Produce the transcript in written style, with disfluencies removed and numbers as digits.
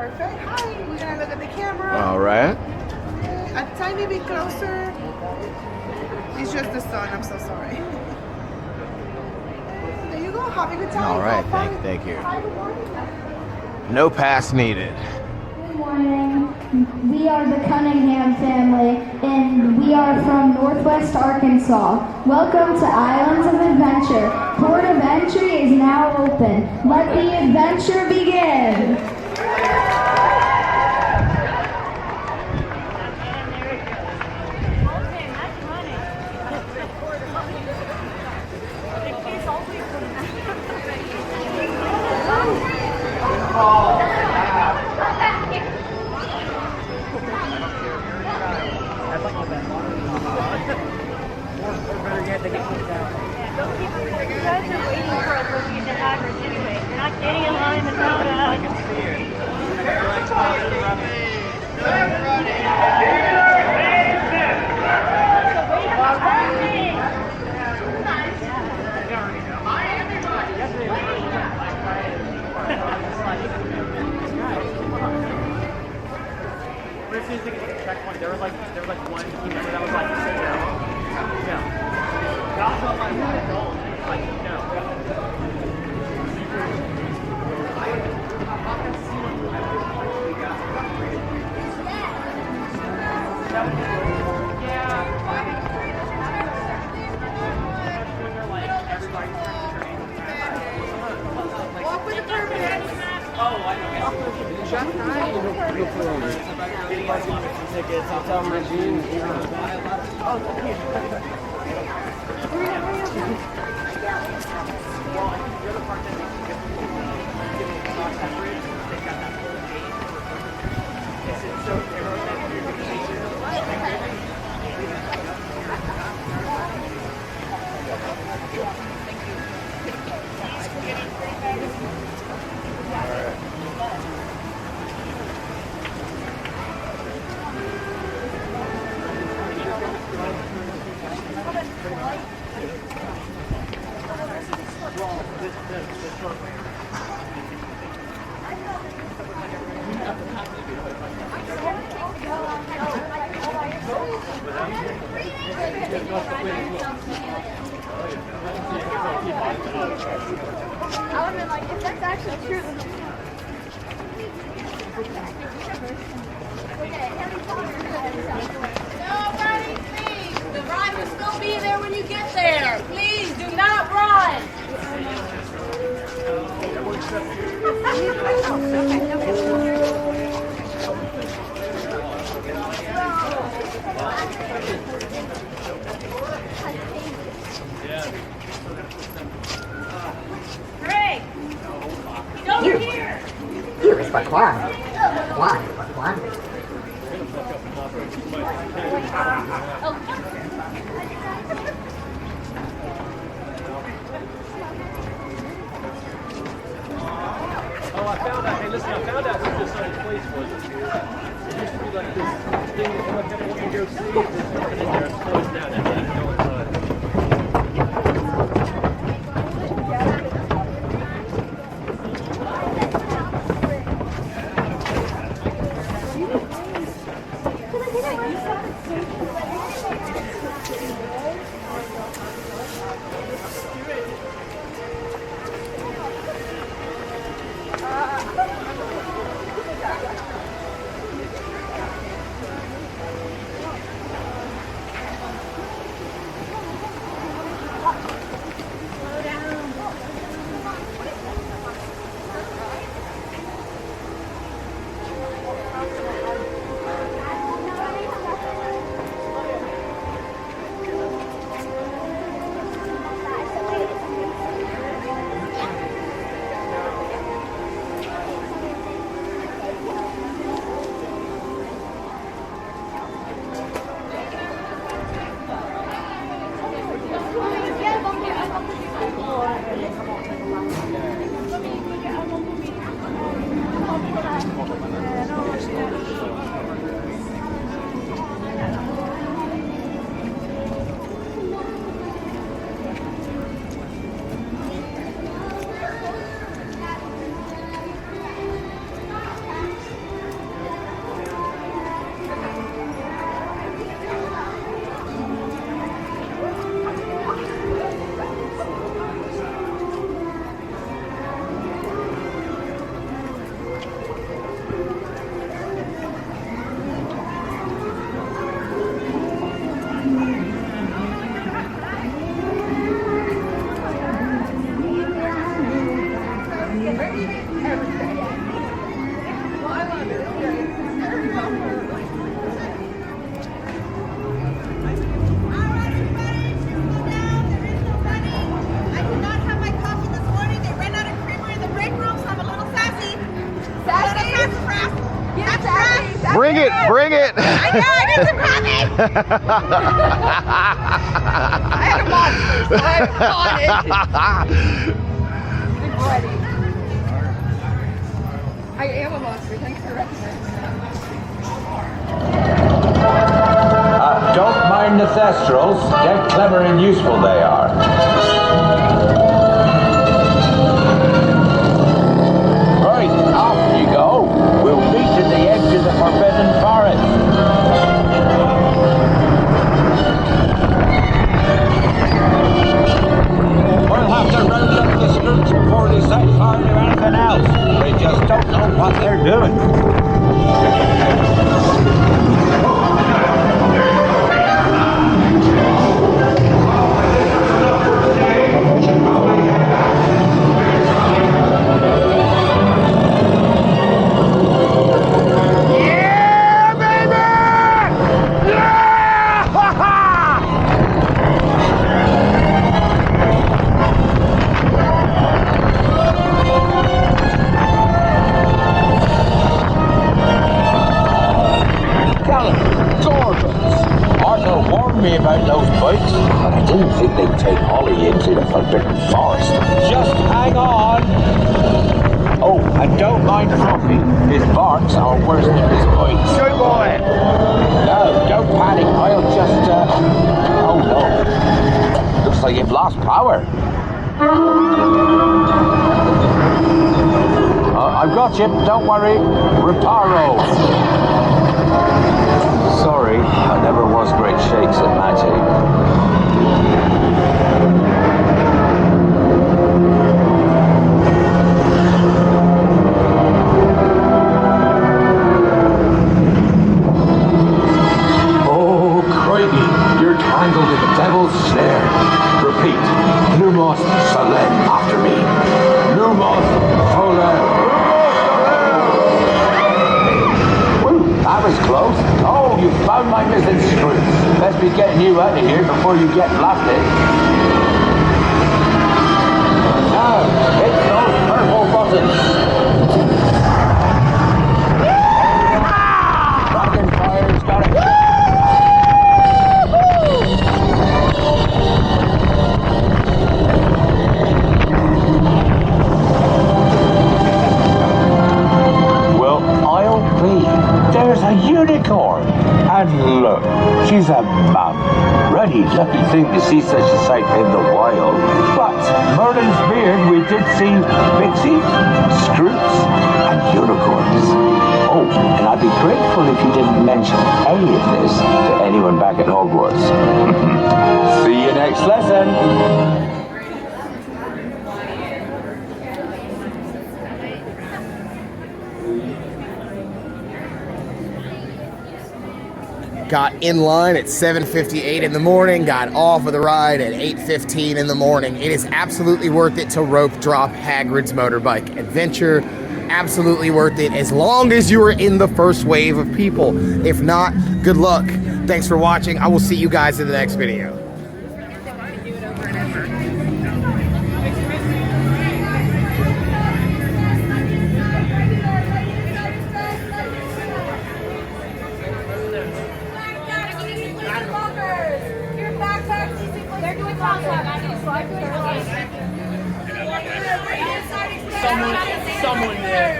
Perfect. Hi. We're gonna look at the camera. All right. A tiny bit closer. It's just the sun. I'm so sorry. There you go. Have a good time. All right. Have fun. Thank you. Hi, good morning. No pass needed. Good morning. We are the Cunningham family, and we are from Northwest Arkansas. Welcome to Islands of Adventure. Port of entry is now open. Let the adventure begin. There was like one team member that was like, sit down. No. But also I'm like, no. Walk with the purpose. Oh, I know. Tickets, I'll tell Regine. I would have been like, if that's actually true. Nobody please. The ride will still be there when you get there. Please do not run. Greg, he's over here. Here is but one. One, but one. Oh, I found out. Hey, listen, I found out who this other place was. It used to be like this thing that everyone can go see. There's nothing in there. It's closed now. That's how you know it's That's crap. That's crap. Bring it, bring it. I know, it's a coming. I had a monster, so I caught it. Big buddy. I am a monster. Thanks for recognizing that. Don't mind the thestrals. They're clever and useful they are. Right, off you go. We'll meet at the edge of the Forbidden Forest. We'll have to round up the Skrulls before they set fire to anything else. They just don't know what they're doing. Me about those bikes, but I didn't think they'd take Ollie into the Forbidden Forest. Just hang on. Oh, and don't mind Fluffy. His barks are worse than his bites. Good boy. No, don't panic. I'll just, oh no. Looks like you've lost power. I've got you. Don't worry. Reparo. Sorry, I never was great shakes at magic. Oh, Craigie, you're tangled in the devil's snare. Repeat, Lumos Solem after me. Lumos Solem. That was close. Oh, you found my missing screws. Best be getting you out of here before you get blasted. Now, hit those purple buttons. Dragon Fire's got it. Well, I'll be. There's a unicorn. And look, she's a mum. Really lucky thing to see such a sight in the wild. But Merlin's beard, we did see pixies, scroots, and unicorns. Oh, and I'd be grateful if you didn't mention any of this to anyone back at Hogwarts. See you next lesson. Got in line at 7:58 in the morning, got off of the ride at 8:15 in the morning. It is absolutely worth it to rope drop Hagrid's motorbike adventure. Absolutely worth it as long as you are in the first wave of people. If not, good luck. Thanks for watching. I will see you guys in the next video. They're doing someone there.